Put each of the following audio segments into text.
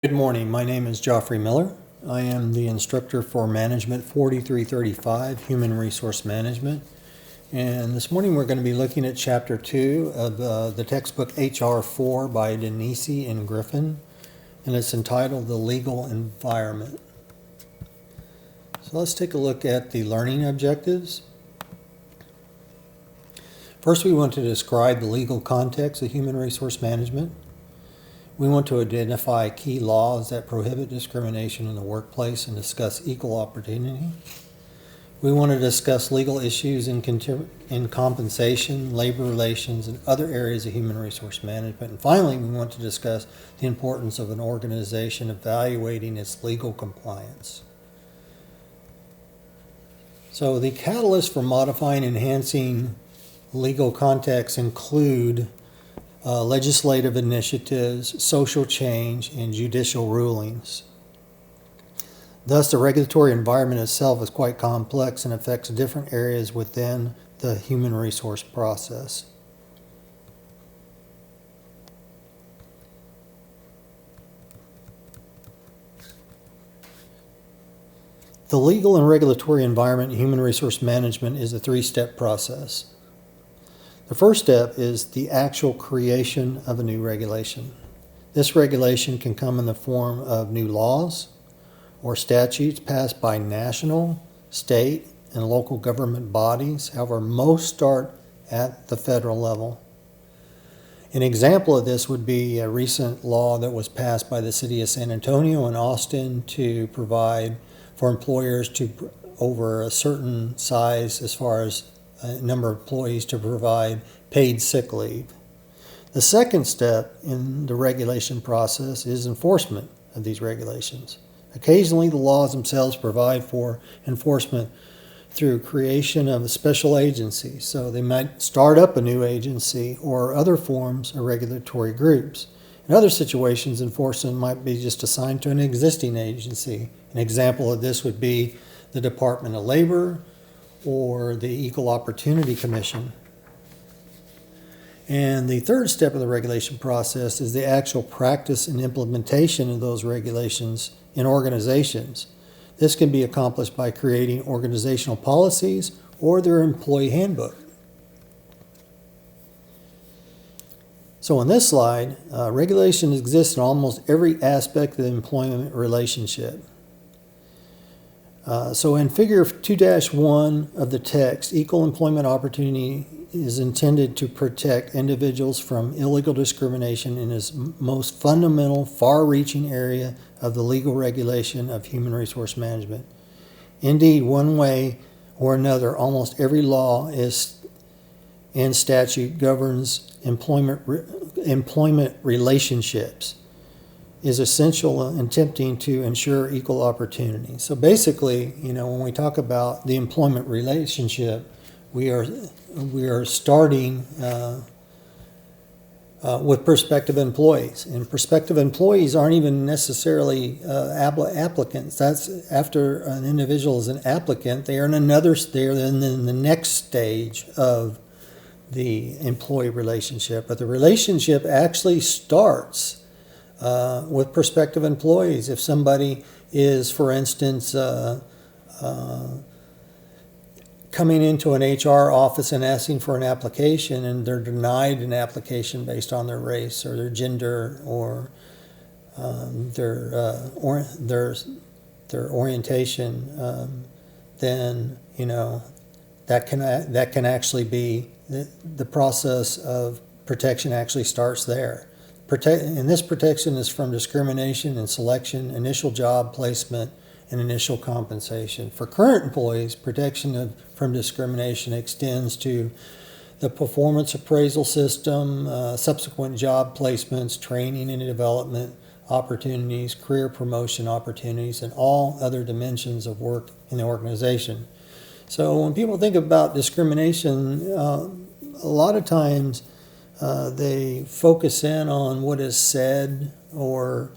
Good morning. My name is Joffrey Miller. I am the instructor for Management 4335, Human Resource Management. And this morning we're going to be looking at Chapter 2 of the textbook HR 4 by Denise and Griffin. And it's entitled The Legal Environment. So let's take a look at the learning objectives. First, we want to describe the legal context of human resource management. We want to identify key laws that prohibit discrimination in the workplace and discuss equal opportunity. We want to discuss legal issues in compensation, labor relations, and other areas of human resource management. And finally, we want to discuss the importance of an organization evaluating its legal compliance. So the catalysts for modifying and enhancing legal contexts include legislative initiatives, social change, and judicial rulings. Thus, the regulatory environment itself is quite complex and affects different areas within the human resource process. The legal and regulatory environment in human resource management is a three-step process. The first step is the actual creation of a new regulation. This regulation can come in the form of new laws or statutes passed by national, state, and local government bodies. However, most start at the federal level. An example of this would be a recent law that was passed by the city of San Antonio and Austin to provide for employers to over a certain size as far as number of employees to provide paid sick leave. The second step in the regulation process is enforcement of these regulations. Occasionally, the laws themselves provide for enforcement through creation of a special agency. So they might start up a new agency or other forms of regulatory groups. In other situations, enforcement might be just assigned to an existing agency. An example of this would be the Department of Labor or the Equal Opportunity Commission. And the third step of the regulation process is the actual practice and implementation of those regulations in organizations. This can be accomplished by creating organizational policies or their employee handbook. So on this slide, regulation exists in almost every aspect of the employment relationship. So in figure 2-1 of the text, equal employment opportunity is intended to protect individuals from illegal discrimination in its most fundamental, far-reaching area of the legal regulation of human resource management. Indeed, one way or another, almost every law and statute governs employment relationships is essential in attempting to ensure equal opportunity. So basically, when we talk about the employment relationship, we are starting with prospective employees, and prospective employees aren't even necessarily applicants. That's after an individual is an applicant, they are in the next stage of the employee relationship. But the relationship actually starts with prospective employees. If somebody is, for instance, coming into an HR office and asking for an application, and they're denied an application based on their race or their gender or their orientation, then that can actually be the process of protection actually starts there. And this protection is from discrimination in selection, initial job placement, and initial compensation. For current employees, protection from discrimination extends to the performance appraisal system, subsequent job placements, training and development opportunities, career promotion opportunities, and all other dimensions of work in the organization. So when people think about discrimination, a lot of times they focus in on what is said or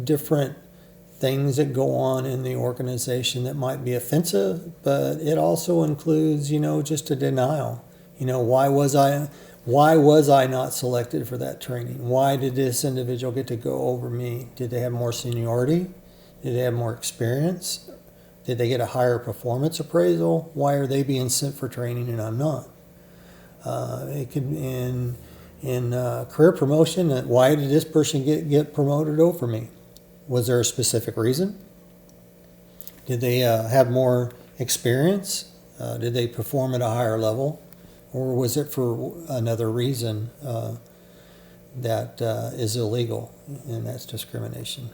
different things that go on in the organization that might be offensive, but it also includes, just a denial. Why was Why was I not selected for that training? Why did this individual get to go over me? Did they have more seniority? Did they have more experience? Did they get a higher performance appraisal? Why are they being sent for training and I'm not? It could in career promotion. Why did this person get promoted over me? Was there a specific reason? Did they have more experience? Did they perform at a higher level? Or was it for another reason that is illegal, and that's discrimination?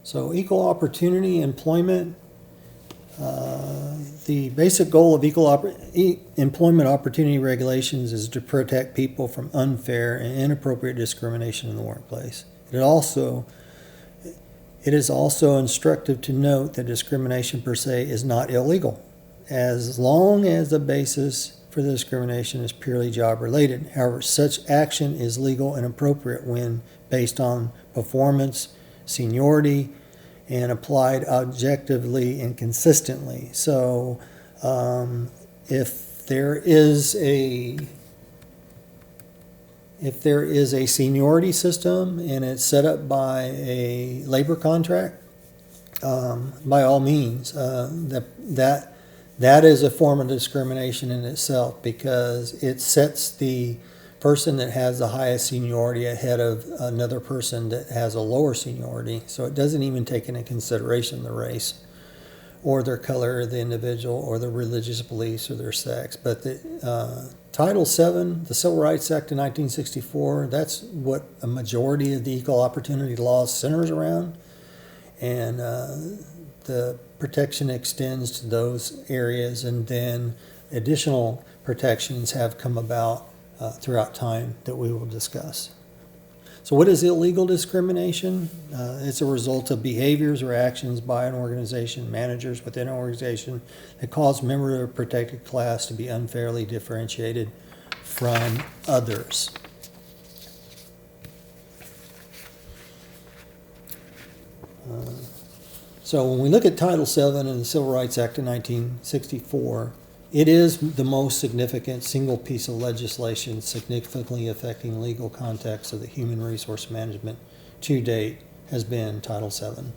So equal opportunity employment, the basic goal of employment opportunity regulations is to protect people from unfair and inappropriate discrimination in the workplace. It is also instructive to note that discrimination per se is not illegal, as long as the basis for the discrimination is purely job related. However, such action is legal and appropriate when based on performance, seniority, and applied objectively and consistently. So if there is a seniority system and it's set up by a labor contract, by all means, that is a form of discrimination in itself, because it sets the person that has the highest seniority ahead of another person that has a lower seniority. So it doesn't even take into consideration the race or their color of the individual or their religious beliefs or their sex. But the Title VII, the Civil Rights Act of 1964, that's what a majority of the equal opportunity laws centers around. And the protection extends to those areas, and then additional protections have come about throughout time that we will discuss. So what is illegal discrimination? It's a result of behaviors or actions by an organization, managers within an organization, that cause members of a protected class to be unfairly differentiated from others. So when we look at Title VII and the Civil Rights Act of 1964, it is the most significant single piece of legislation significantly affecting legal context of the human resource management to date has been Title VII.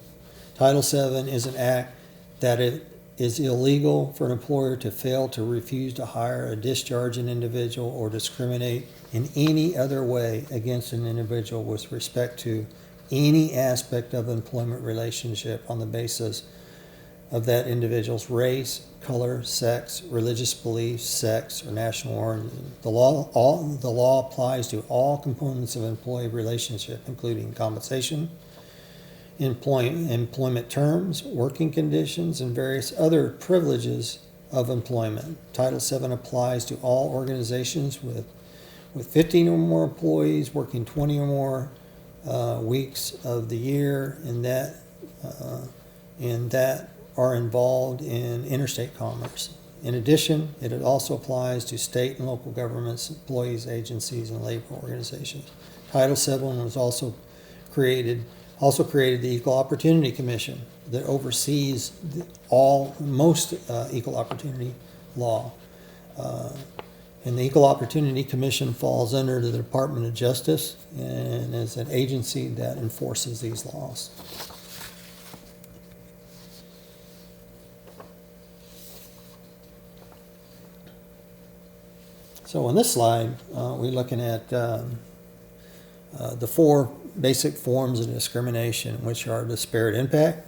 Title VII is an act that it is illegal for an employer to fail to refuse to hire or discharge an individual or discriminate in any other way against an individual with respect to any aspect of employment relationship on the basis of that individual's race, color, sex, religious beliefs, sex, or national origin. The law applies to all components of employee relationship, including compensation, employment terms, working conditions, and various other privileges of employment. Title VII applies to all organizations with 15 or more employees working 20 or more weeks of the year, and that are involved in interstate commerce. In addition, it also applies to state and local governments, employees, agencies, and labor organizations. Title VII was also created the Equal Opportunity Commission that oversees most equal opportunity law. And the Equal Opportunity Commission falls under the Department of Justice and is an agency that enforces these laws. So on this slide, we're looking at the four basic forms of discrimination, which are disparate impact,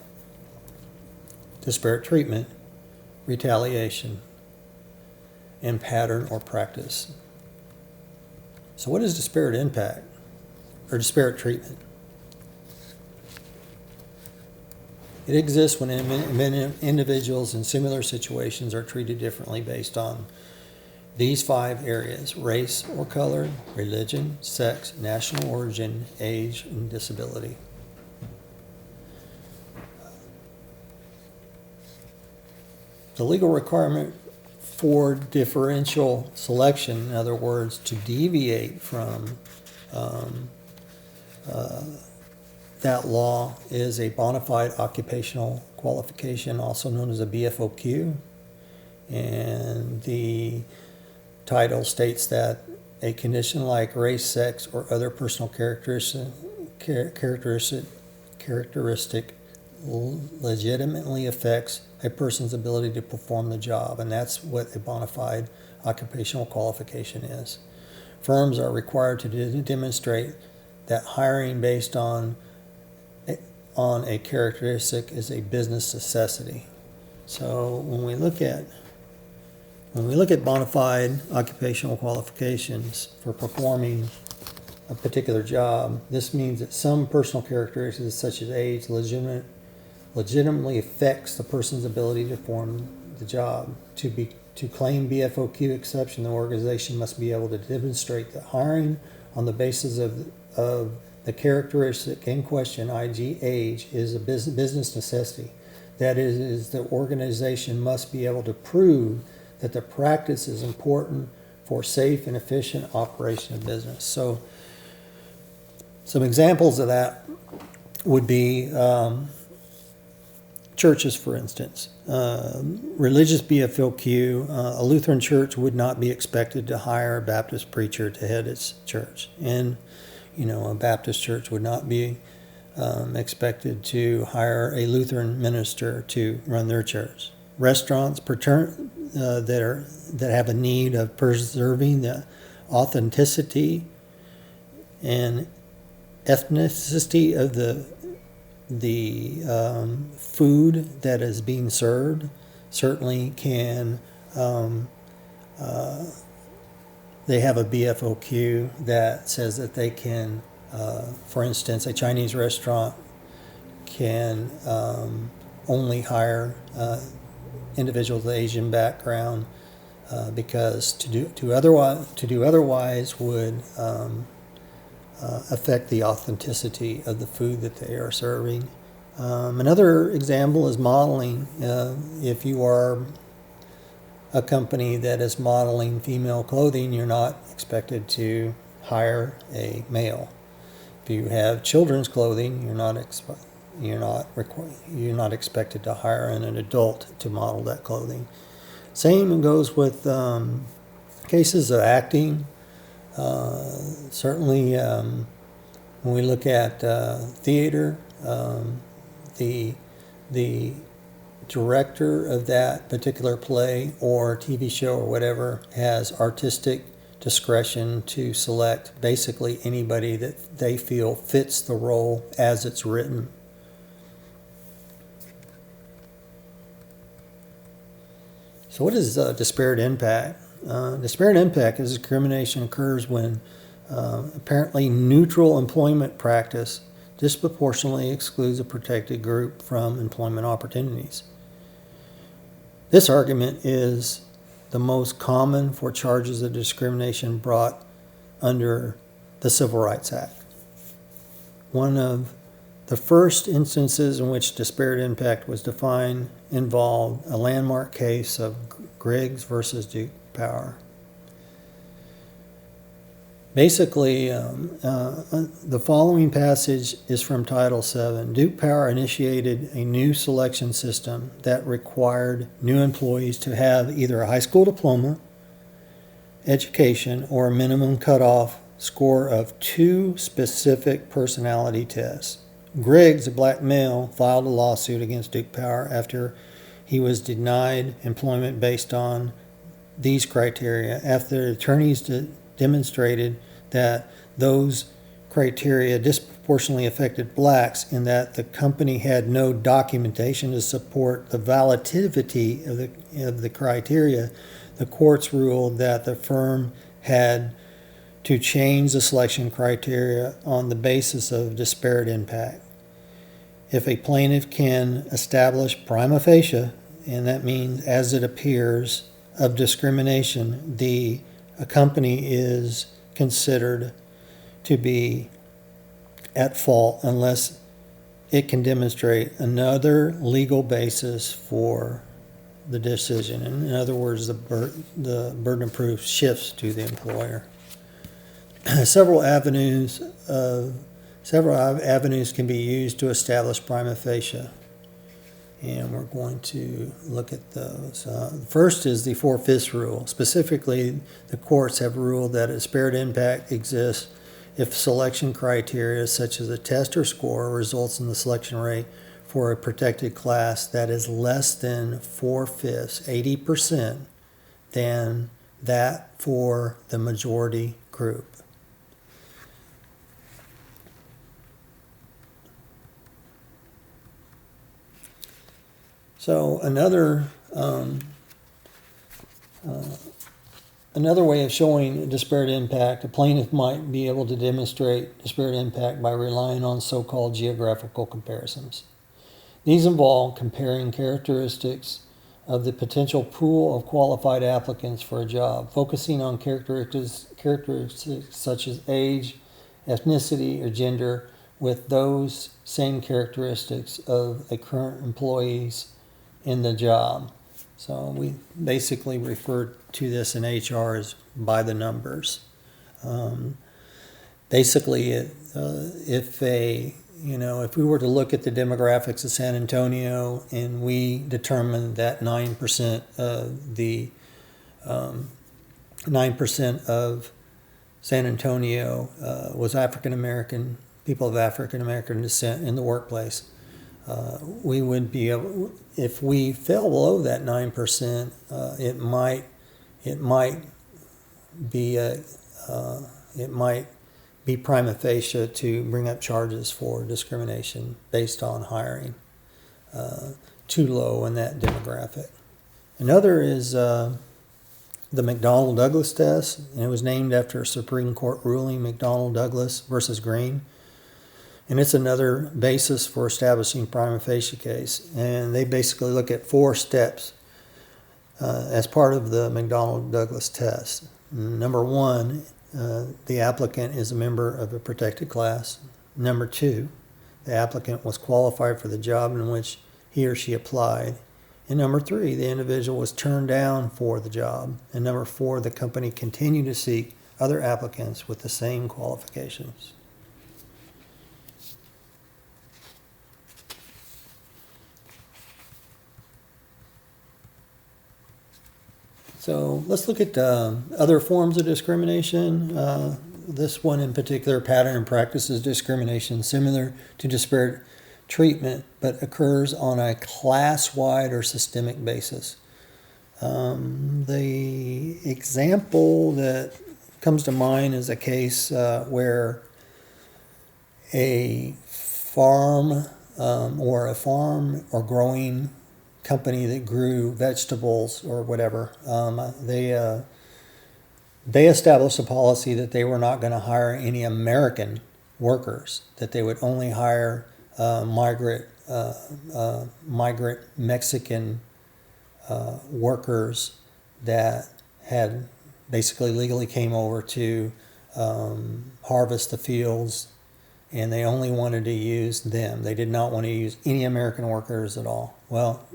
disparate treatment, retaliation, and pattern or practice. So what is disparate impact or disparate treatment? It exists when individuals in similar situations are treated differently based on these 5 areas: race or color, religion, sex, national origin, age, and disability. The legal requirement for differential selection, in other words, to deviate from that law, is a bona fide occupational qualification, also known as a BFOQ. And the title states that a condition like race, sex, or other personal characteristic legitimately affects a person's ability to perform the job, and that's what a bona fide occupational qualification is. Firms are required to demonstrate that hiring based on a characteristic is a business necessity. So when we look at bona fide occupational qualifications for performing a particular job, this means that some personal characteristics such as age legitimately affects the person's ability to perform the job. To claim BFOQ exception, the organization must be able to demonstrate that hiring on the basis of the characteristic in question, i.e. age, is a business necessity. That is, the organization must be able to prove that the practice is important for safe and efficient operation of business. So some examples of that would be churches, for instance. Religious BFOQ, a Lutheran church would not be expected to hire a Baptist preacher to head its church. And, a Baptist church would not be expected to hire a Lutheran minister to run their church. Restaurants that have a need of preserving the authenticity and ethnicity of the food that is being served certainly can they have a BFOQ that says that they can, for instance, a Chinese restaurant can only hire individuals with Asian background because to do otherwise would affect the authenticity of the food that they are serving. Another example is modeling. If you are a company that is modeling female clothing, you're not expected to hire a male. If you have children's clothing, you're not expected to hire an adult to model that clothing. Same goes with cases of acting. Certainly, when we look at theater, the director of that particular play or TV show or whatever has artistic discretion to select basically anybody that they feel fits the role as it's written. So what is disparate impact? Disparate impact is discrimination occurs when apparently neutral employment practice disproportionately excludes a protected group from employment opportunities. This argument is the most common for charges of discrimination brought under the Civil Rights Act. One of the first instances in which disparate impact was defined involved a landmark case of Griggs versus Duke Power. Basically, the following passage is from Title VII. Duke Power initiated a new selection system that required new employees to have either a high school diploma, education, or a minimum cutoff score of 2 specific personality tests. Griggs, a black male, filed a lawsuit against Duke Power after he was denied employment based on these criteria, after the attorneys demonstrated that those criteria disproportionately affected blacks and that the company had no documentation to support the validity of the criteria. The courts ruled that the firm had to change the selection criteria on the basis of disparate impact. If a plaintiff can establish prima facie, and that means as it appears, of discrimination, a company is considered to be at fault unless it can demonstrate another legal basis for the decision. In other words, the burden of proof shifts to the employer. Several avenues can be used to establish prima facie. And we're going to look at those. First is the 4/5 rule. Specifically, the courts have ruled that a disparate impact exists if selection criteria such as a test or score results in the selection rate for a protected class that is less than 4/5, 80%, than that for the majority group. So another way of showing disparate impact, a plaintiff might be able to demonstrate disparate impact by relying on so-called geographical comparisons. These involve comparing characteristics of the potential pool of qualified applicants for a job, focusing on characteristics such as age, ethnicity, or gender with those same characteristics of a current employee's in the job. So we basically refer to this in HR as by the numbers. Basically, if we were to look at the demographics of San Antonio and we determined that 9% of the 9% of San Antonio was African American, people of African American descent in the workplace, we would be able, if we fell below that 9%, it might be prima facie to bring up charges for discrimination based on hiring too low in that demographic. Another is the McDonnell-Douglas test, and it was named after a Supreme Court ruling, McDonnell-Douglas versus Green. And it's another basis for establishing prima facie case. And they basically look at 4 steps as part of the McDonnell-Douglas test. Number 1, the applicant is a member of a protected class. Number 2, the applicant was qualified for the job in which he or she applied. And number 3, the individual was turned down for the job. And number 4, the company continued to seek other applicants with the same qualifications. So let's look at other forms of discrimination. This one in particular, pattern and practices discrimination, similar to disparate treatment, but occurs on a class-wide or systemic basis. The example that comes to mind is a case where a farm or growing company that grew vegetables or whatever, they established a policy that they were not going to hire any American workers, that they would only hire migrant Mexican workers that had basically legally came over to harvest the fields, and they only wanted to use them. They did not want to use any American workers at all. Well,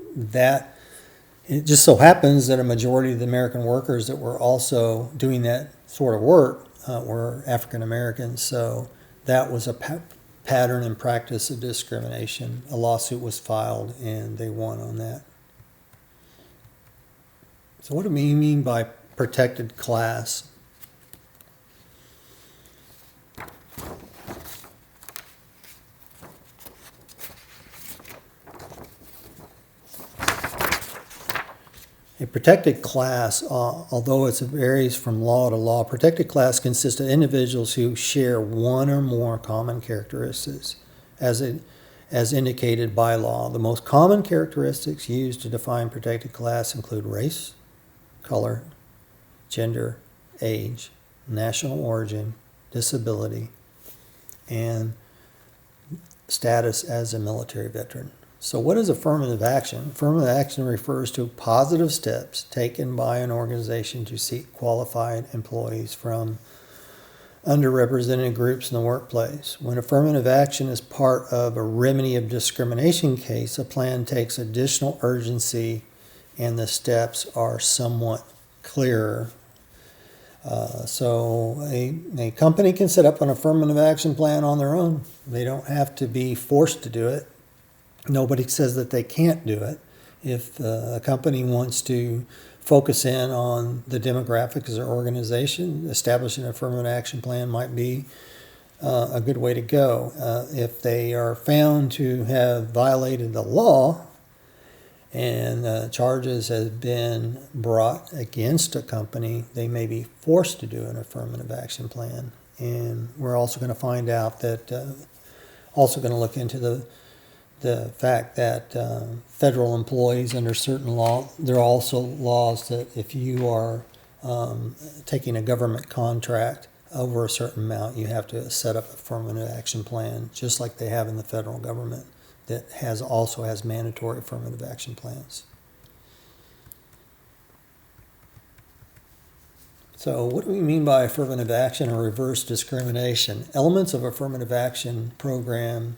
it just so happens that a majority of the American workers that were also doing that sort of work were African Americans. So that was a pattern and practice of discrimination. A lawsuit was filed and they won on that. So what do we mean by protected class? A protected class, although it varies from law to law, protected class consists of individuals who share one or more common characteristics as indicated by law. The most common characteristics used to define protected class include race, color, gender, age, national origin, disability, and status as a military veteran. So what is affirmative action? Affirmative action refers to positive steps taken by an organization to seek qualified employees from underrepresented groups in the workplace. When affirmative action is part of a remedy of discrimination case, a plan takes additional urgency and the steps are somewhat clearer. So a company can set up an affirmative action plan on their own. They don't have to be forced to do it. Nobody says that they can't do it. If a company wants to focus in on the demographics of their organization, establishing an affirmative action plan might be a good way to go. If they are found to have violated the law and charges have been brought against a company, they may be forced to do an affirmative action plan. And we're also going to find out that, also going to look into the fact that federal employees under certain law, there are also laws that if you are taking a government contract over a certain amount, you have to set up a affirmative action plan, just like they have in the federal government that also has mandatory affirmative action plans. So what do we mean by affirmative action or reverse discrimination? Elements of affirmative action program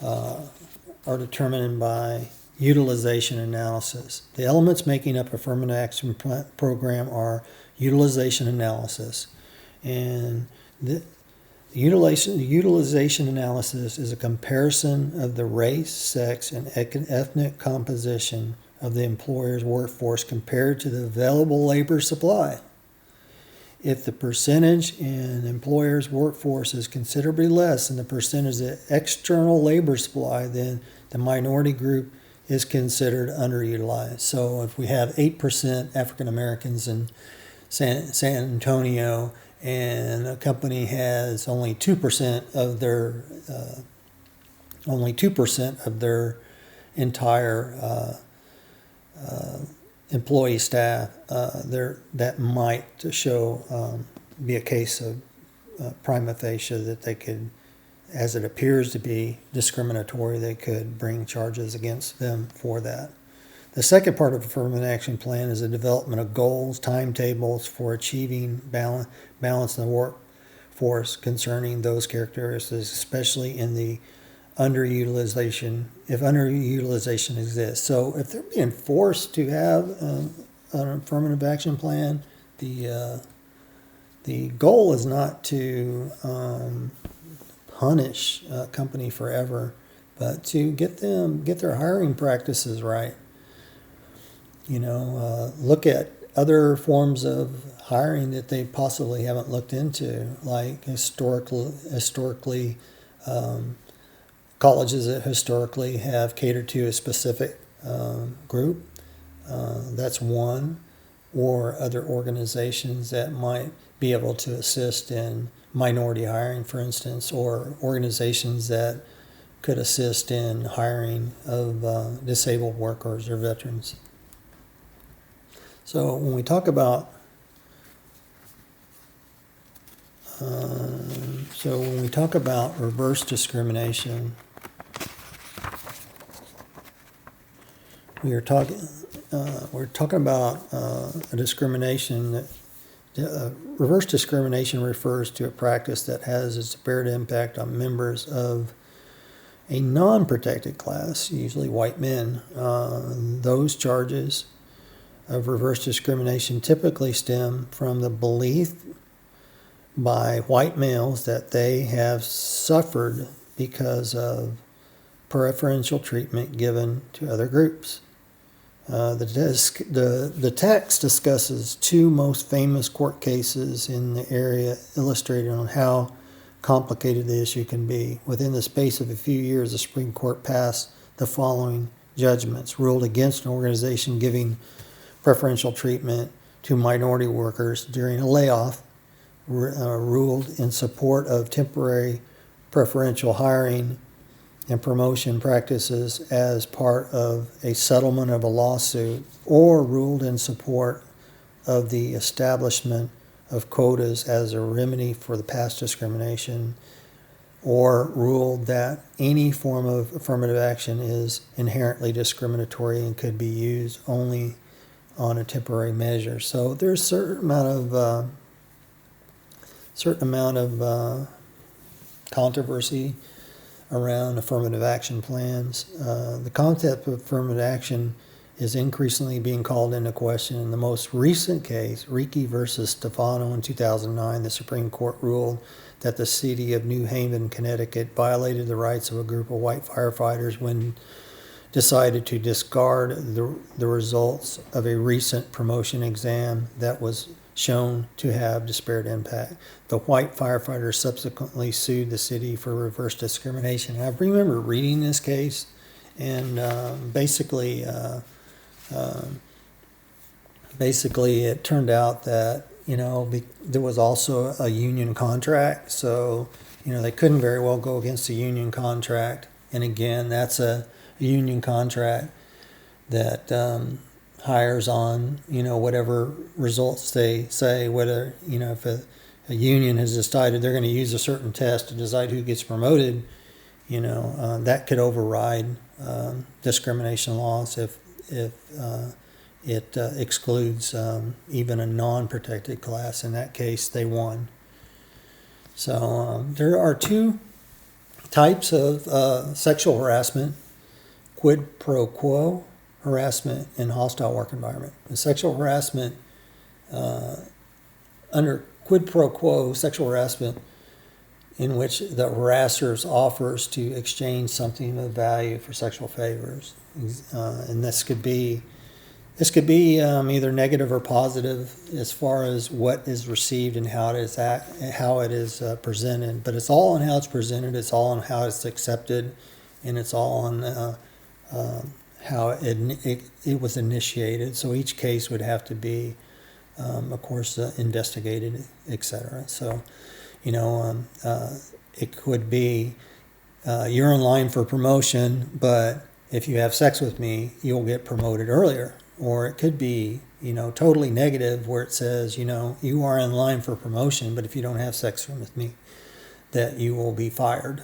are determined by utilization analysis. The elements making up affirmative action program are utilization analysis. And the utilization analysis is a comparison of the race, sex, and ethnic composition of the employer's workforce compared to the available labor supply. If the percentage in employer's workforce is considerably less than the percentage of external labor supply, then the minority group is considered underutilized. So if we have 8% African Americans in San Antonio and a company has only 2% of their entire employee staff, that might be a case of prima facie that they could, as it appears to be discriminatory, they could bring charges against them for that. The second part of the affirmative action plan is the development of goals, timetables for achieving balance in the workforce concerning those characteristics, especially in the underutilization, if underutilization exists. So if they're being forced to have an affirmative action plan, the goal is not to punish a company forever, but to get their hiring practices right. Look at other forms of hiring that they possibly haven't looked into, like historically colleges that historically have catered to a specific group. That's one. Or other organizations that might be able to assist in minority hiring, for instance, or organizations that could assist in hiring of disabled workers or veterans. So when we talk about reverse discrimination, we're talking about a discrimination that reverse discrimination refers to a practice that has a disparate impact on members of a non-protected class, usually white men. Those charges of reverse discrimination typically stem from the belief by white males that they have suffered because of preferential treatment given to other groups. The text discusses two most famous court cases in the area, illustrating on how complicated the issue can be. Within the space of a few years, the Supreme Court passed the following judgments: ruled against an organization giving preferential treatment to minority workers during a layoff, ruled in support of temporary preferential hiring and promotion practices as part of a settlement of a lawsuit, or ruled in support of the establishment of quotas as a remedy for the past discrimination, or ruled that any form of affirmative action is inherently discriminatory and could be used only on a temporary measure. So there's a certain amount of controversy around affirmative action plans. The concept of affirmative action is increasingly being called into question. In the most recent case, Ricci versus Stefano in 2009, the Supreme Court ruled that the city of New Haven, Connecticut, violated the rights of a group of white firefighters when decided to discard the results of a recent promotion exam that was shown to have disparate impact. The white firefighters subsequently sued the city for reverse discrimination. I remember reading this case, and basically it turned out that there was also a union contract, so they couldn't very well go against the union contract. And again, that's a union contract that hires on whatever results they say. Whether if a union has decided they're going to use a certain test to decide who gets promoted, that could override discrimination laws if it excludes even a non-protected class. In that case, they won. So there are two types of sexual harassment: quid pro quo harassment and hostile work environment. The sexual harassment, under quid pro quo sexual harassment, in which the harassers offers to exchange something of value for sexual favors, and this could be either negative or positive as far as what is received and how it is presented. But it's all on how it's presented. It's all on how it's accepted, and it's all on how it was initiated. So each case would have to be, of course, investigated, etc. So, it could be you're in line for promotion, but if you have sex with me, you'll get promoted earlier. Or it could be, totally negative, where it says, you are in line for promotion, but if you don't have sex with me, that you will be fired.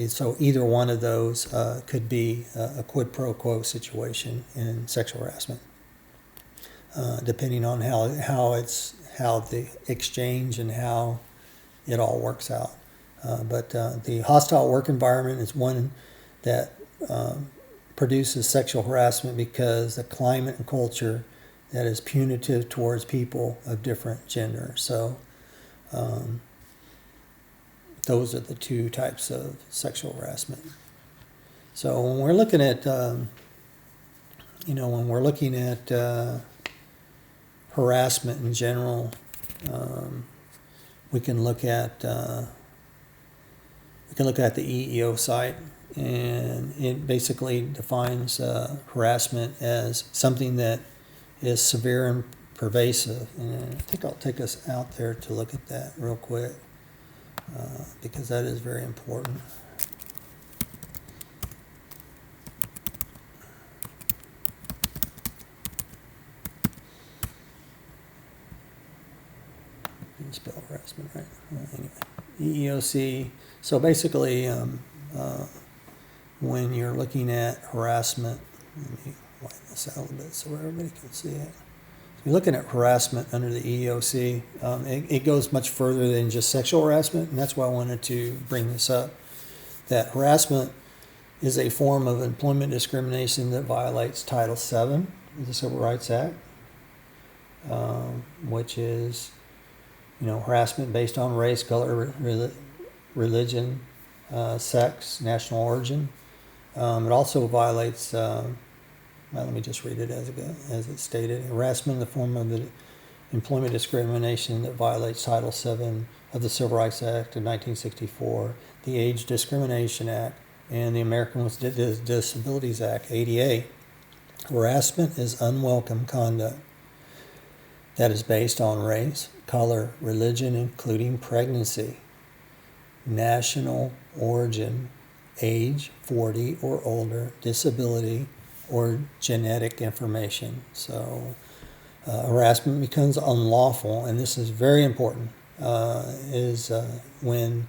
So either one of those could be a quid pro quo situation in sexual harassment, depending on how the exchange and how it all works out. But the hostile work environment is one that produces sexual harassment because the climate and culture that is punitive towards people of different gender. So those are the two types of sexual harassment. So when we're looking at, harassment in general, we can look at the EEO site, and it basically defines harassment as something that is severe and pervasive. And I think I'll take us out there to look at that real quick, because that is very important. Didn't spell harassment right. Anyway, EEOC. So basically, when you're looking at harassment, let me widen this out a little bit so everybody can see it. If you're looking at harassment under the EEOC, it goes much further than just sexual harassment, and that's why I wanted to bring this up. That harassment is a form of employment discrimination that violates Title VII of the Civil Rights Act, which is, harassment based on race, color, religion, sex, national origin. It also violates, let me just read it as it's stated. Harassment in the form of the employment discrimination that violates Title VII of the Civil Rights Act of 1964, the Age Discrimination Act, and the American with Disabilities Act, ADA. Harassment is unwelcome conduct that is based on race, color, religion, including pregnancy, national origin, age, 40 or older, disability, or genetic information. So harassment becomes unlawful, and this is very important, when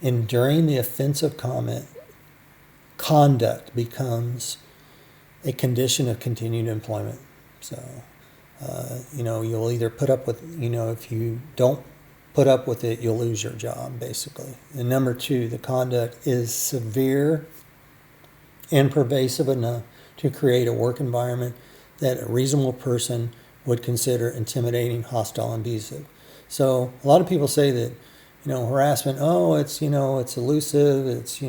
enduring the offensive conduct becomes a condition of continued employment. So, you'll either put up with, if you don't put up with it, you'll lose your job, basically. And number two, the conduct is severe and pervasive enough to create a work environment that a reasonable person would consider intimidating, hostile, and abusive. So a lot of people say that, harassment, it's, it's elusive, it's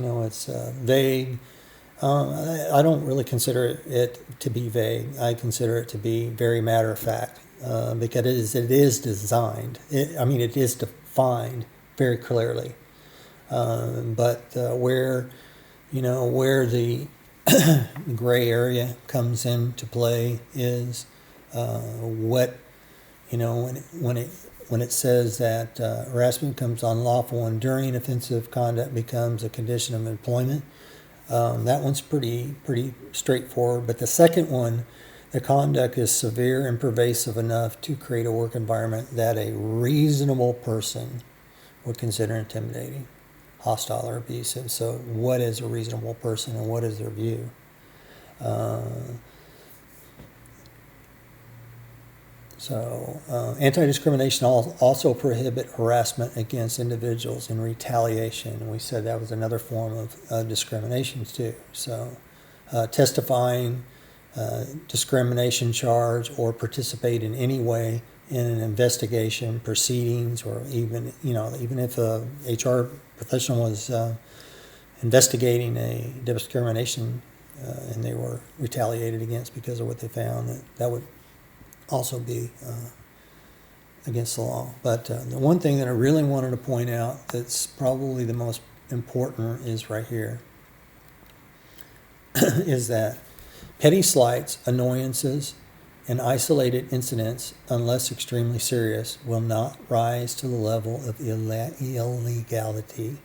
vague. I don't really consider it to be vague. I consider it to be very matter of fact, because it is designed. It is defined very clearly. But where the gray area comes into play is when it says that harassment becomes unlawful and during offensive conduct becomes a condition of employment. That one's pretty straightforward. But the second one, the conduct is severe and pervasive enough to create a work environment that a reasonable person would consider intimidating, hostile, or abusive. So what is a reasonable person and what is their view? Anti-discrimination also prohibit harassment against individuals in retaliation. And we said that was another form of discrimination too. So testifying, discrimination charge, or participate in any way in an investigation, proceedings, or even if a HR professional was investigating a discrimination and they were retaliated against because of what they found, that would also be against the law. But the one thing that I really wanted to point out that's probably the most important is right here, is that petty slights, annoyances, and isolated incidents, unless extremely serious, will not rise to the level of illegality.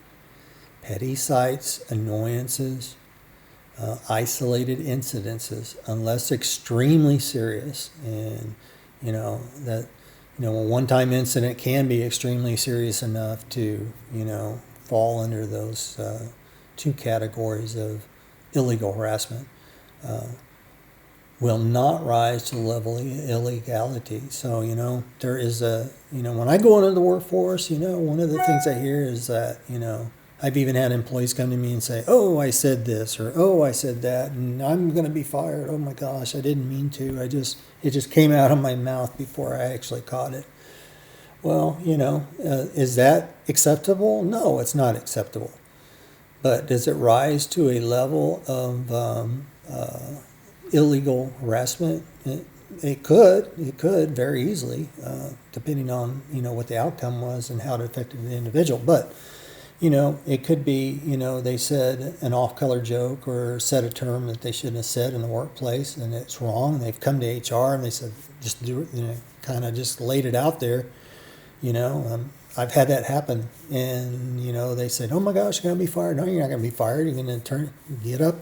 Petty slights, annoyances, isolated incidences, unless extremely serious, and a one-time incident can be extremely serious enough to fall under those two categories of illegal harassment, will not rise to the level of illegality. So there is when I go into the workforce, one of the things I hear is that I've even had employees come to me and say, "Oh, I said this," or "Oh, I said that, and I'm going to be fired. Oh my gosh, I didn't mean to. It just came out of my mouth before I actually caught it." Well, is that acceptable? No, it's not acceptable. But does it rise to a level of illegal harassment? It could very easily, depending on what the outcome was and how it affected the individual. But it could be, they said an off-color joke or said a term that they shouldn't have said in the workplace, and it's wrong. They've come to HR and they said, just do it, kind of just laid it out there. I've had that happen, and they said, "Oh my gosh, you're going to be fired." No, you're not going to be fired. You're going to get up.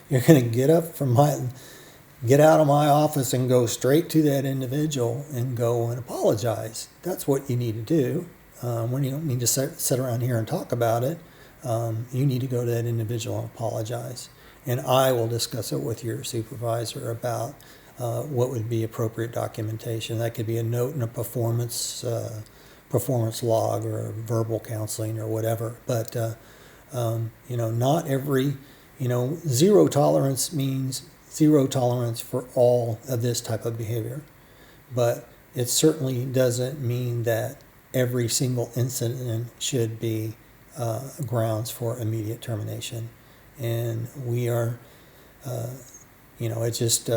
You're going to get out of my office and go straight to that individual and go and apologize. That's what you need to do. When you don't need to sit around here and talk about it, you need to go to that individual and apologize. And I will discuss it with your supervisor about what would be appropriate documentation. That could be a note in a performance log or verbal counseling or whatever. But not every zero tolerance means zero tolerance for all of this type of behavior. But it certainly doesn't mean that every single incident should be grounds for immediate termination. And we are, it's just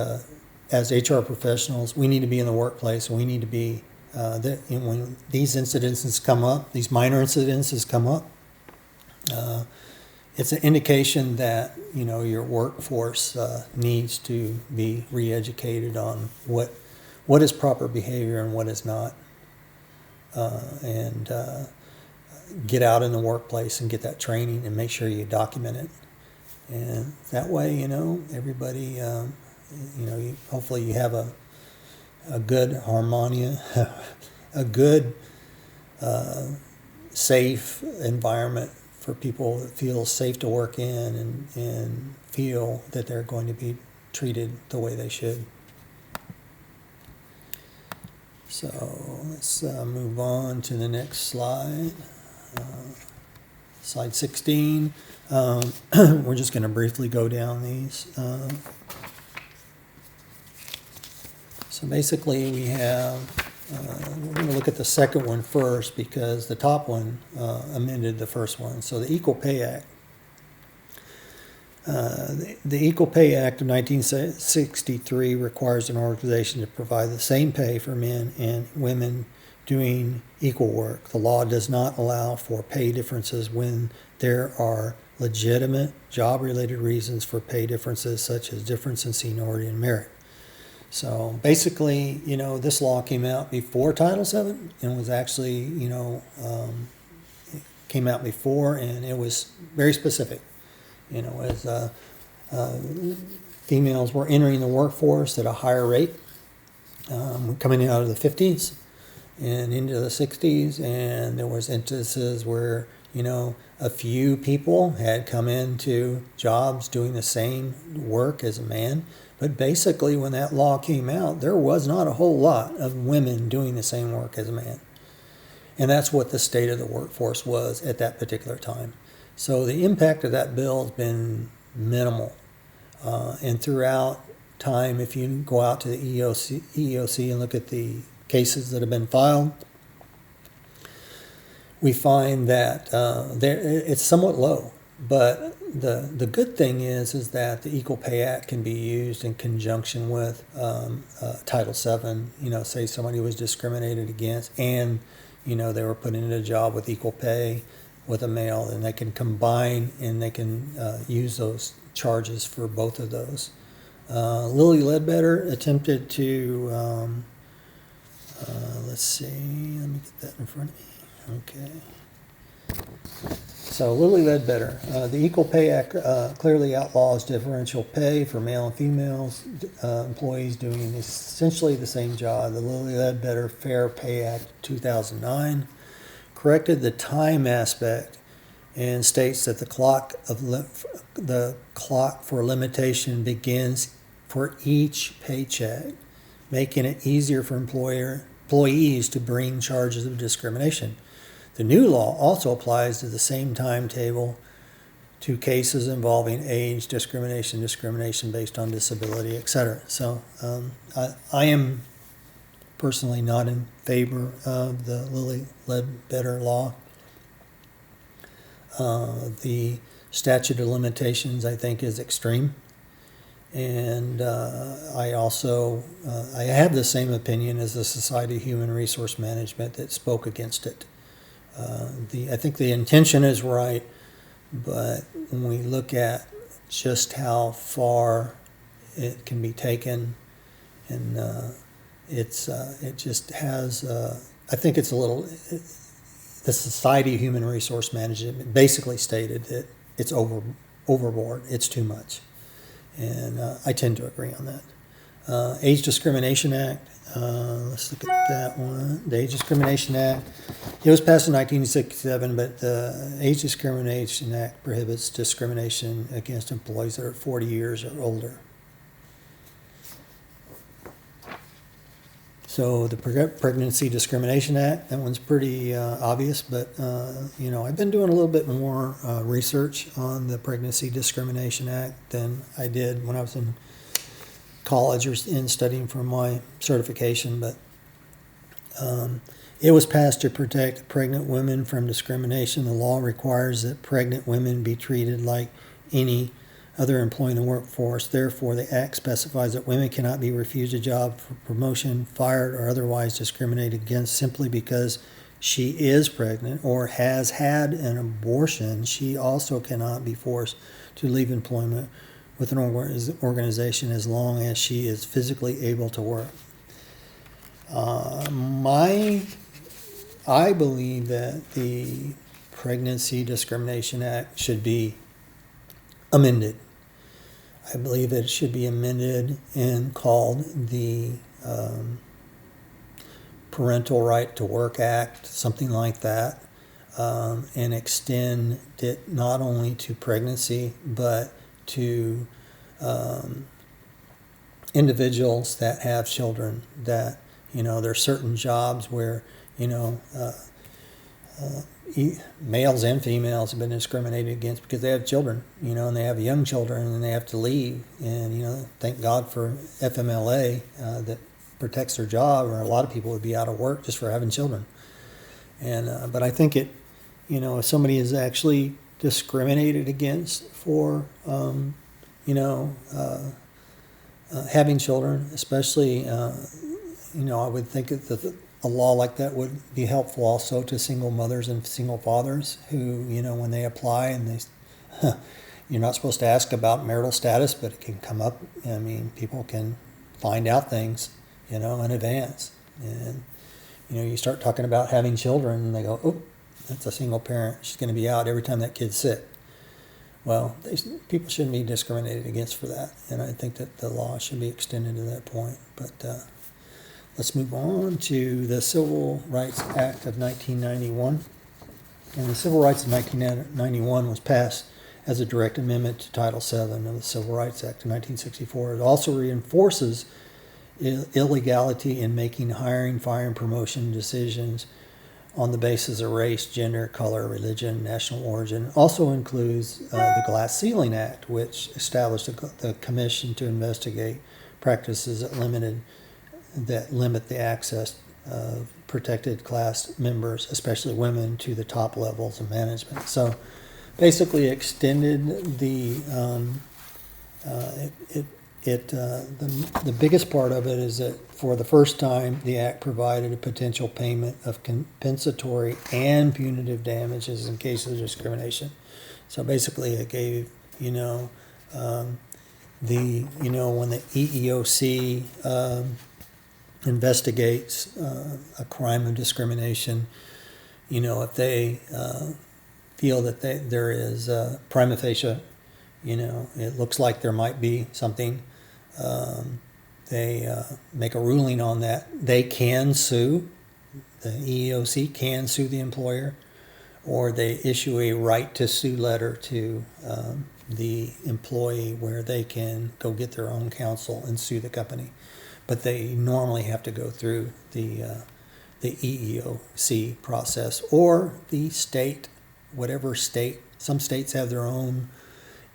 as HR professionals, we need to be in the workplace. We need to be when these incidences come up, these minor incidences come up. It's an indication that your workforce needs to be re-educated on what is proper behavior and what is not. And get out in the workplace and get that training and make sure you document it. And that way, everybody, hopefully you have a good harmonia, a good, safe environment for people that feel safe to work in and feel that they're going to be treated the way they should. So let's move on to the next slide. Slide 16. We're just going to briefly go down these. So basically we have, we're going to look at the second one first because the top one amended the first one. So the Equal Pay Act. The Equal Pay Act of 1963 requires an organization to provide the same pay for men and women doing equal work. The law does not allow for pay differences when there are legitimate job-related reasons for pay differences, such as difference in seniority and merit. So basically, this law came out before Title VII and was actually, came out before, and it was very specific. As females were entering the workforce at a higher rate, coming out of the 50s and into the 60s, and there was instances where, a few people had come into jobs doing the same work as a man. But basically, when that law came out, there was not a whole lot of women doing the same work as a man. And that's what the state of the workforce was at that particular time. So the impact of that bill has been minimal. And throughout time, if you go out to the EEOC and look at the cases that have been filed, we find that it's somewhat low. But the good thing is that the Equal Pay Act can be used in conjunction with Title VII. Say somebody was discriminated against and, they were put into a job with equal pay with a male, and they can combine and they can use those charges for both of those. Lilly Ledbetter attempted to, let's see, let me get that in front of me. Okay. So Lilly Ledbetter, the Equal Pay Act clearly outlaws differential pay for male and females employees doing essentially the same job. The Lilly Ledbetter Fair Pay Act 2009 corrected the time aspect and states that the clock for limitation begins for each paycheck, making it easier for employees to bring charges of discrimination. The new law also applies to the same timetable to cases involving age discrimination, discrimination based on disability, etc. So I am personally not in favor of the Lilly Ledbetter law. The statute of limitations, I think, is extreme. And I also I have the same opinion as the Society of Human Resource Management that spoke against it. I think the intention is right, but when we look at just how far it can be taken, and it just has, I think it's a little, the Society of Human Resource Management basically stated that it's overboard, it's too much. And I tend to agree on that. Age Discrimination Act, let's look at that one. The Age Discrimination Act, it was passed in 1967, but the Age Discrimination Act prohibits discrimination against employees that are 40 years or older. So the Pregnancy Discrimination Act, that one's pretty obvious, but I've been doing a little bit more research on the Pregnancy Discrimination Act than I did when I was in college or in studying for my certification, but it was passed to protect pregnant women from discrimination. The law requires that pregnant women be treated like any other employee in the workforce. Therefore, the Act specifies that women cannot be refused a job for promotion, fired, or otherwise discriminated against simply because she is pregnant or has had an abortion. She also cannot be forced to leave employment with an organization as long as she is physically able to work. I believe that the Pregnancy Discrimination Act should be amended. I believe that it should be amended and called the Parental Right to Work Act, something like that, and extend it not only to pregnancy but to individuals that have children. That there are certain jobs where males and females have been discriminated against because they have children, and they have young children and they have to leave. And thank God for FMLA that protects their job, or a lot of people would be out of work just for having children. And but I think it, if somebody is actually discriminated against for, having children, especially, I would think that a law like that would be helpful also to single mothers and single fathers who, when they apply and they, you're not supposed to ask about marital status, but it can come up. I mean, people can find out things, in advance. And, you start talking about having children and they go, oh, that's a single parent. She's going to be out every time that kid's sick. Well, people shouldn't be discriminated against for that. And I think that the law should be extended to that point. But let's move on to the Civil Rights Act of 1991. And the Civil Rights of 1991 was passed as a direct amendment to Title VII of the Civil Rights Act of 1964. It also reinforces illegality in making hiring, firing, promotion decisions on the basis of race, gender, color, religion, national origin. Also includes the Glass Ceiling Act, which established the commission to investigate practices that limit the access of protected class members, especially women, to the top levels of management. So basically extended the the biggest part of it is that for the first time the act provided a potential payment of compensatory and punitive damages in cases of discrimination. So basically it gave when the EEOC investigates a crime of discrimination, if they feel that there is prima facie, it looks like there might be something, they make a ruling on that. They can sue. The EEOC can sue the employer, or they issue a right to sue letter to the employee where they can go get their own counsel and sue the company. But they normally have to go through the EEOC process or the state, whatever state. Some states have their own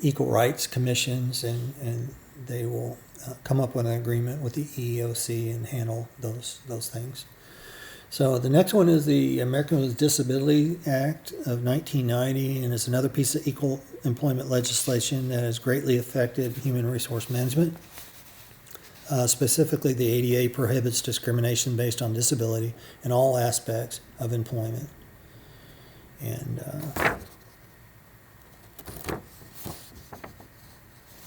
equal rights commissions, and they will come up with an agreement with the EEOC and handle those things. So the next one is the Americans with Disability Act of 1990, and it's another piece of equal employment legislation that has greatly affected human resource management. Specifically, the ADA prohibits discrimination based on disability in all aspects of employment. And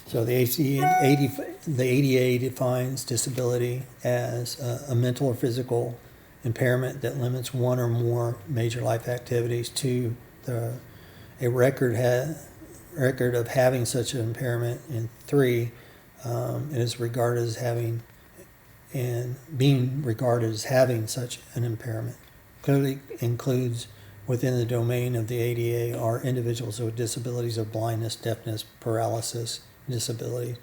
so the ADA defines disability as a mental or physical impairment that limits one or more major life activities to a record of having such an impairment, and 3, it is regarded as having and being regarded as having such an impairment. Clearly includes within the domain of the ADA are individuals with disabilities of blindness, deafness, paralysis, disability.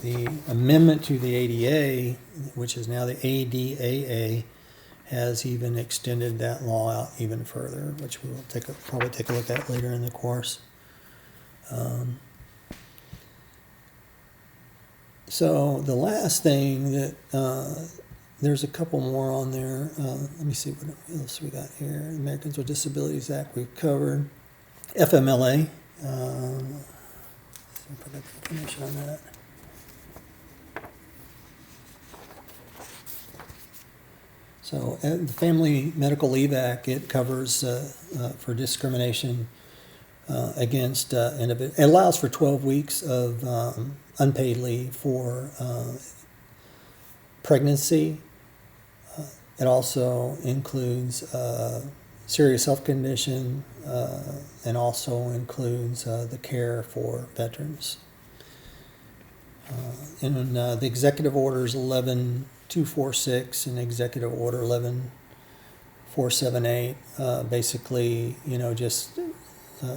The amendment to the ADA, which is now the ADAA, has even extended that law out even further, which we will probably take a look at later in the course. So the last thing that there's a couple more on there. Let me see what else we got here. Americans with Disabilities Act we've covered. FMLA. See if I got the information on that. So the Family Medical Leave Act, it covers for discrimination against individuals. It allows for 12 weeks of unpaid leave for pregnancy. It also includes serious health condition and also includes the care for veterans. And the executive orders 11246 and executive order 11478 basically, just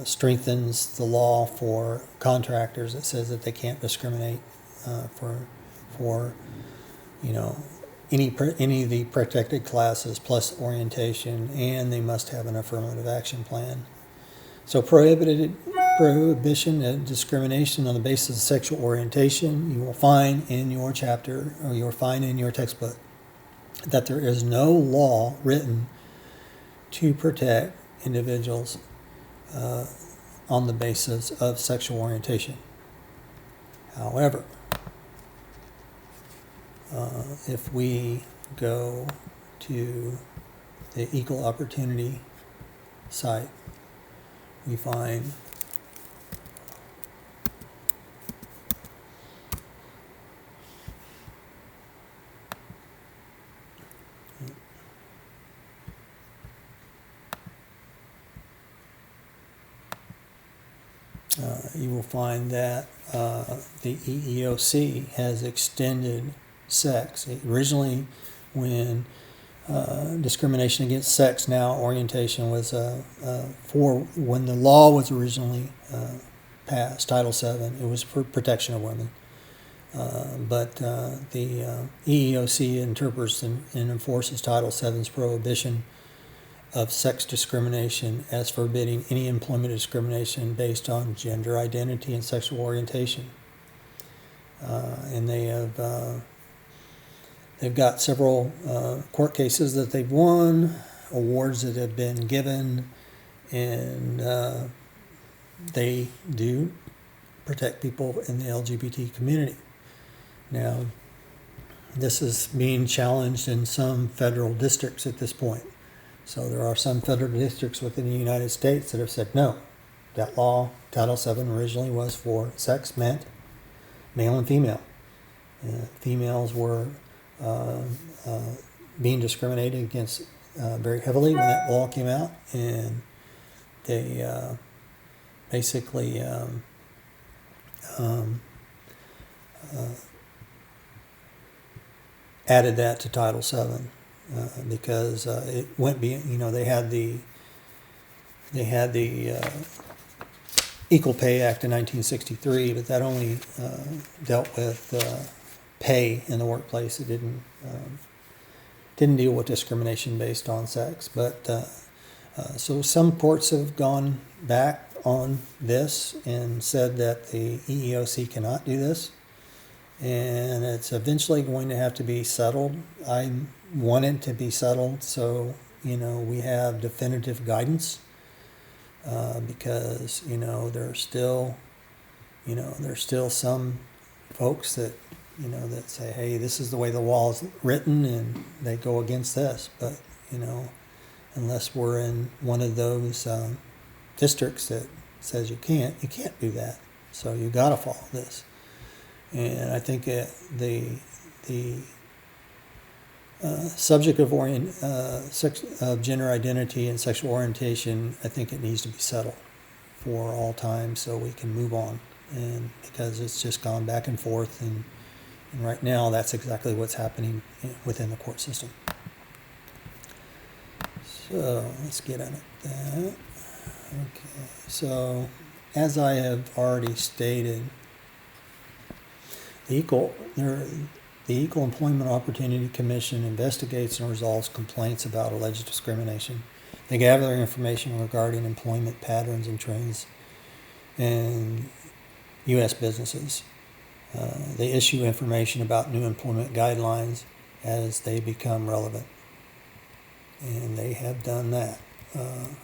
strengthens the law for contractors. It says that they can't discriminate for any of the protected classes plus orientation, and they must have an affirmative action plan. So prohibition of discrimination on the basis of sexual orientation, you will find in your chapter, or you'll find in your textbook. that there is no law written to protect individuals on the basis of sexual orientation. However, if we go to the equal opportunity site, we find you will find that the EEOC has extended sex. Originally, when discrimination against sex, now orientation, was for when the law was originally passed, Title VII, it was for protection of women. But the EEOC interprets and enforces Title VII's prohibition of sex discrimination as forbidding any employment discrimination based on gender identity and sexual orientation. And they've got several court cases that they've won, awards that have been given, and they do protect people in the LGBT community. Now, this is being challenged in some federal districts at this point. So there are some federal districts within the United States that have said, no, that law, Title VII, originally was for sex, meant male and female. Females were being discriminated against very heavily when that law came out, and they basically added that to Title VII. Because it went beyond, they had the Equal Pay Act in 1963, but that only dealt with pay in the workplace. It didn't deal with discrimination based on sex. But so some courts have gone back on this and said that the EEOC cannot do this, and it's eventually going to have to be settled. I want it to be settled so we have definitive guidance, because there's still some folks that that say, hey, this is the way the law is written, and they go against this. But unless we're in one of those districts that says you can't do that, so you got to follow this. And I think the subject of gender identity and sexual orientation, I think it needs to be settled for all time so we can move on. And because it's just gone back and forth, and right now that's exactly what's happening within the court system. So let's get at that. Okay, so as I have already stated, the Equal Employment Opportunity Commission investigates and resolves complaints about alleged discrimination. They gather information regarding employment patterns and trends in U.S. businesses. They issue information about new employment guidelines as they become relevant. And they have done that. Let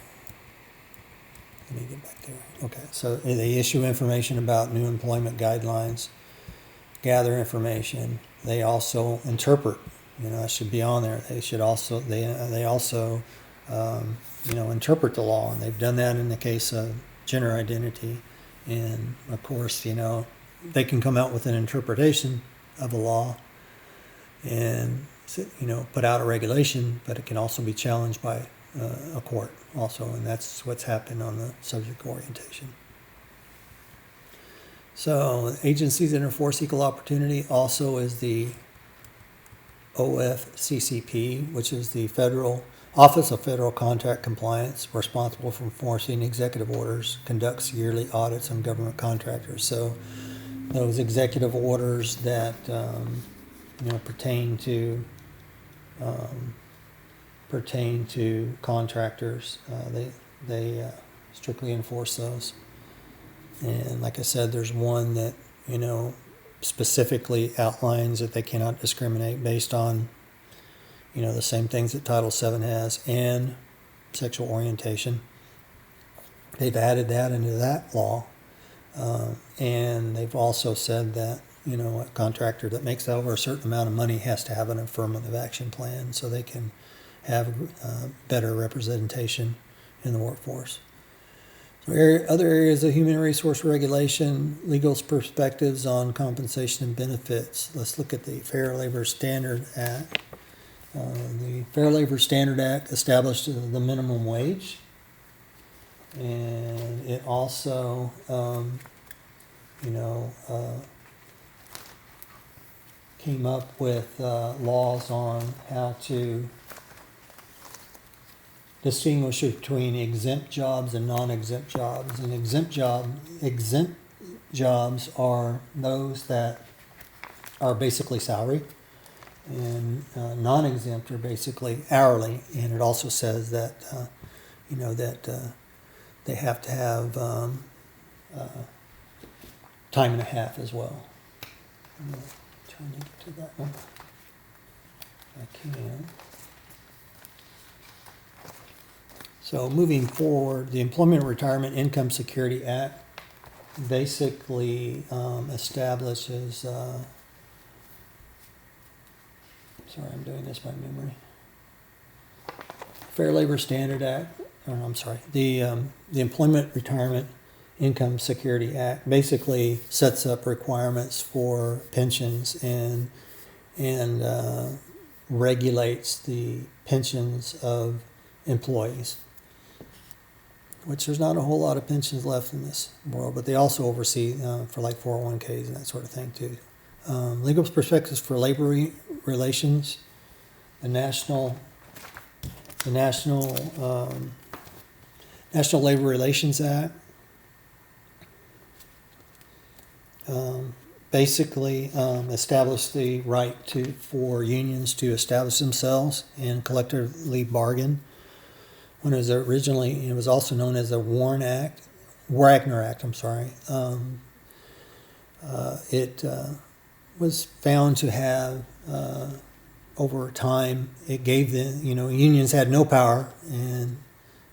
me get back there. Okay, so they issue information about new employment guidelines, gather information. They also interpret. That should be on there. They should also they also interpret the law, and they've done that in the case of gender identity. And of course, they can come out with an interpretation of a law and put out a regulation, but it can also be challenged by a court also, and that's what's happened on the subject of orientation. So agencies that enforce equal opportunity also is the OFCCP, which is the Federal Office of Federal Contract Compliance, responsible for enforcing executive orders, conducts yearly audits on government contractors. So those executive orders that pertain to contractors, they strictly enforce those. And like I said, there's one that specifically outlines that they cannot discriminate based on the same things that Title VII has, and sexual orientation. They've added that into that law. And they've also said that, a contractor that makes over a certain amount of money has to have an affirmative action plan so they can have better representation in the workforce. So other areas of human resource regulation, legal perspectives on compensation and benefits. Let's look at the Fair Labor Standard Act. The Fair Labor Standard Act established the minimum wage, and it also, came up with laws on how to distinguish between exempt jobs and non-exempt jobs. And exempt jobs are those that are basically salary, and non-exempt are basically hourly. And it also says that they have to have time and a half as well. I'm trying to get to that one. I can. So moving forward, the Employment Retirement Income Security Act basically establishes, sorry, I'm doing this by memory. Fair Labor Standard Act, the Employment Retirement Income Security Act basically sets up requirements for pensions and regulates the pensions of employees, which there's not a whole lot of pensions left in this world, but they also oversee for like 401ks and that sort of thing too. Legal perspectives for labor relations, the National Labor Relations Act basically established the right for unions to establish themselves and collectively bargain. When it was also known as the Wagner Act. It was found to have, over time, it gave unions had no power, and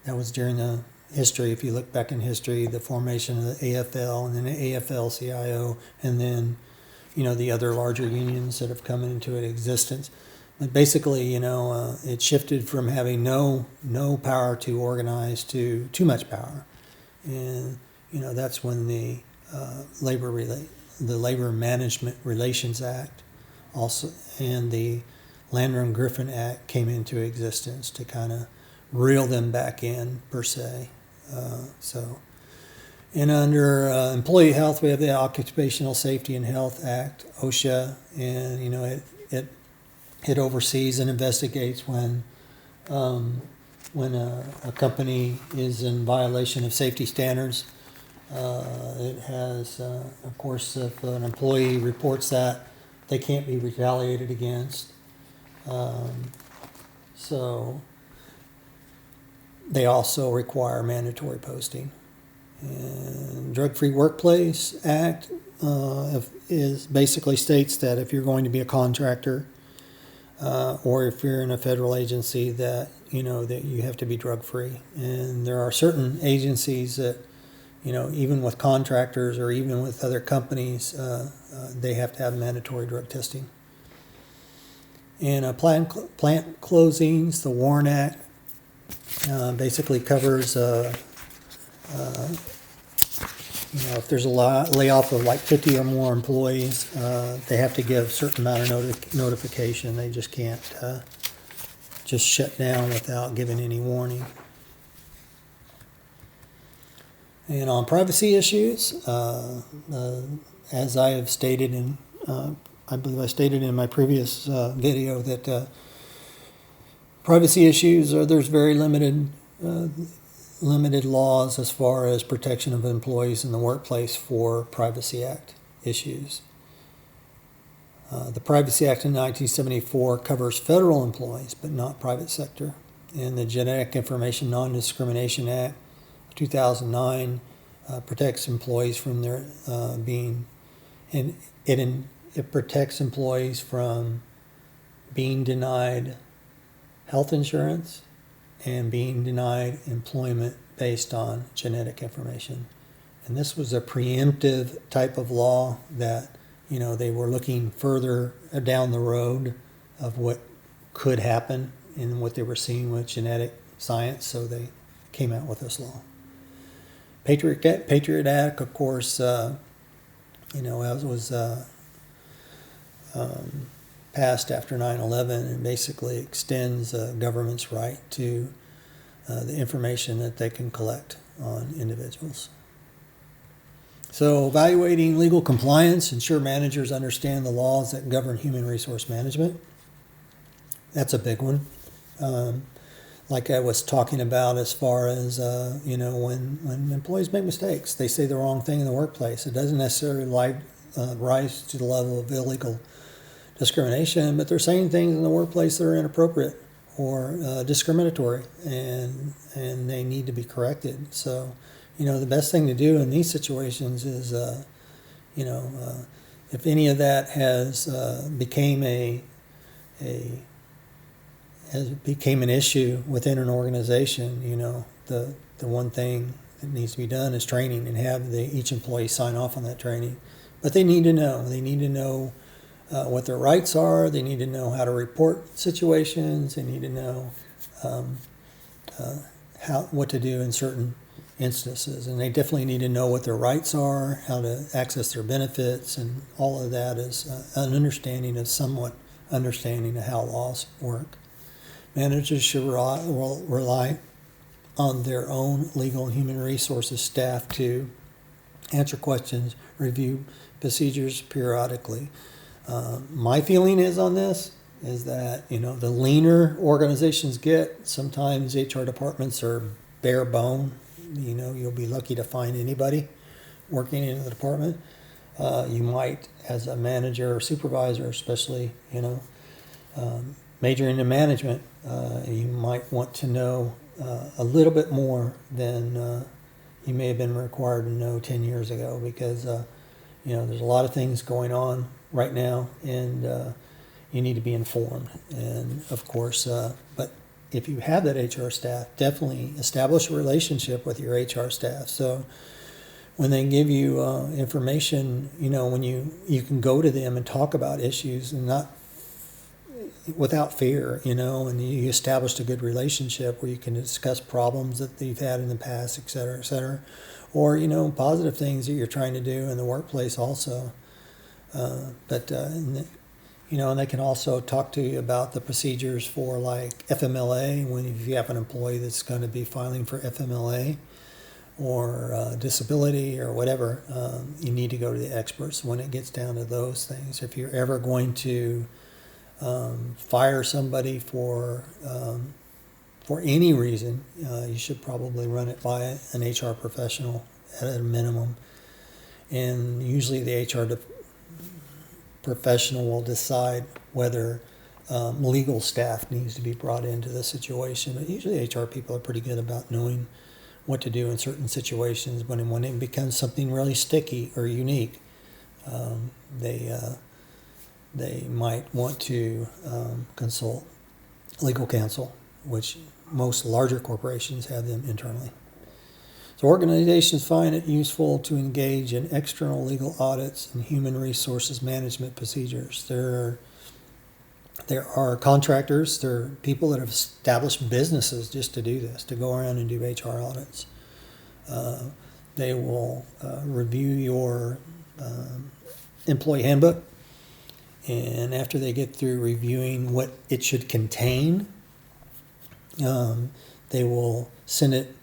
that was during the history. If you look back in history, the formation of the AFL, and then the AFL-CIO, and then, the other larger unions that have come into existence. But basically, it shifted from having no power to organize to too much power, and that's when the Labor Management Relations Act also and the Landrum-Griffin Act came into existence to kind of reel them back in per se. And under employee health, we have the Occupational Safety and Health Act, OSHA, and it oversees and investigates when a company is in violation of safety standards. It has, of course, if an employee reports that, they can't be retaliated against. So they also require mandatory posting. And Drug-Free Workplace Act basically states that if you're going to be a contractor, or if you're in a federal agency, that that you have to be drug-free. And there are certain agencies that, even with contractors or even with other companies, they have to have mandatory drug testing. And plant closings, the Warren Act basically covers, if there's a layoff of like 50 or more employees, they have to give a certain amount of notification. They just can't just shut down without giving any warning. And on privacy issues, as I have stated I believe I stated in my previous video that privacy issues there's very limited laws as far as protection of employees in the workplace for Privacy Act issues. The Privacy Act in 1974 covers federal employees, but not private sector. And the Genetic Information Non-Discrimination Act of 2009 protects employees from their it protects employees from being denied health insurance, and being denied employment based on genetic information. And this was a preemptive type of law that, they were looking further down the road of what could happen and what they were seeing with genetic science, so they came out with this law. Patriot Act, of course, as was passed after 9/11, and basically extends government's right to the information that they can collect on individuals. So evaluating legal compliance, ensure managers understand the laws that govern human resource management. That's a big one. Like I was talking about as far as, when employees make mistakes, they say the wrong thing in the workplace. It doesn't necessarily rise to the level of illegal discrimination, but they're saying things in the workplace that are inappropriate or discriminatory, and they need to be corrected. So, the best thing to do in these situations is, if any of that has became an issue within an organization, the one thing that needs to be done is training, and have each employee sign off on that training. But they need to know. They need to know what their rights are. They need to know how to report situations. They need to know what to do in certain instances, and they definitely need to know what their rights are, how to access their benefits, and all of that is an somewhat understanding of how laws work. Managers should rely on their own legal and human resources staff to answer questions, review procedures periodically. My feeling is on this is that, the leaner organizations get, sometimes HR departments are bare bone. You'll be lucky to find anybody working in the department. You might, as a manager or supervisor, especially, majoring in management, you might want to know a little bit more than you may have been required to know 10 years ago, because, there's a lot of things going on right now, and you need to be informed. And of course, but if you have that HR staff, definitely establish a relationship with your HR staff. So when they give you information, when you can go to them and talk about issues, and not without fear, and you established a good relationship where you can discuss problems that you've had in the past, et cetera, or, positive things that you're trying to do in the workplace also. And they can also talk to you about the procedures for, like, FMLA, if you have an employee that's going to be filing for FMLA or disability or whatever. You need to go to the experts when it gets down to those things. If you're ever going to fire somebody for any reason, you should probably run it by an HR professional at a minimum. And usually the HR professional will decide whether legal staff needs to be brought into the situation. But usually HR people are pretty good about knowing what to do in certain situations. When it becomes something really sticky or unique, they might want to consult legal counsel, which most larger corporations have them internally. So organizations find it useful to engage in external legal audits and human resources management procedures. There are contractors, there are people that have established businesses just to do this, to go around and do HR audits. They will review your employee handbook, and after they get through reviewing what it should contain, they will send it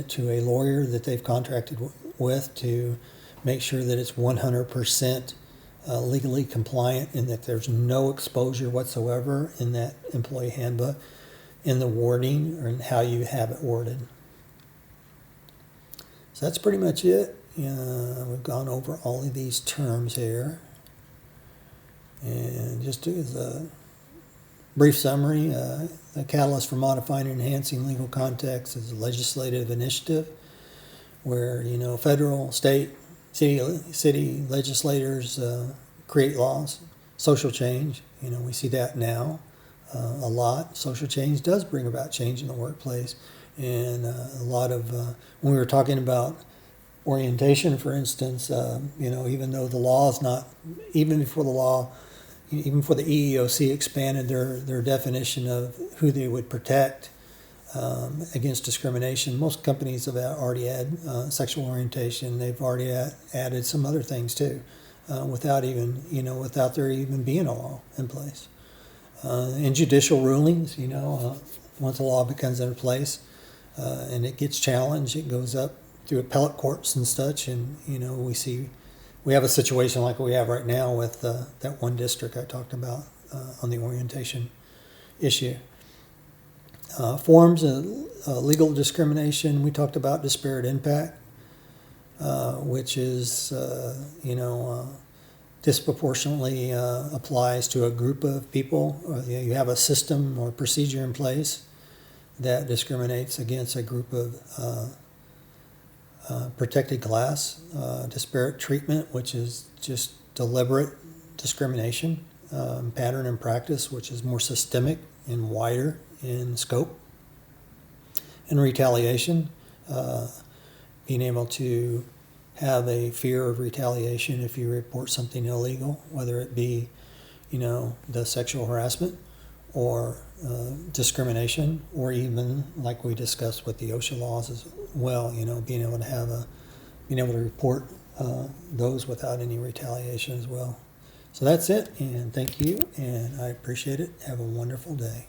to a lawyer that they've contracted with to make sure that it's 100% legally compliant, and that there's no exposure whatsoever in that employee handbook, in the wording or in how you have it worded. So that's pretty much it. We've gone over all of these terms here. And just as a brief summary, the catalyst for modifying and enhancing legal context is a legislative initiative where, federal, state, city legislators create laws, social change. We see that now. a lot. Social change does bring about change in the workplace. And a lot of, when we were talking about orientation, for instance, even though the law is not, even before the law, even before the EEOC expanded their definition of who they would protect against discrimination, most companies have already had sexual orientation. They've already added some other things too, without there even being a law in place. In judicial rulings, once a law becomes in place and it gets challenged, it goes up through appellate courts and such, and we have a situation like we have right now with that one district I talked about on the orientation issue. Forms of legal discrimination, we talked about disparate impact, which is disproportionately applies to a group of people. You have a system or procedure in place that discriminates against a group of protected class. Disparate treatment, which is just deliberate discrimination. Pattern and practice, which is more systemic and wider in scope. And retaliation, being able to have a fear of retaliation if you report something illegal, whether it be, the sexual harassment or discrimination, or even like we discussed with the OSHA laws as well, being able to report those without any retaliation as well. So that's it, and thank you, and I appreciate it. Have a wonderful day.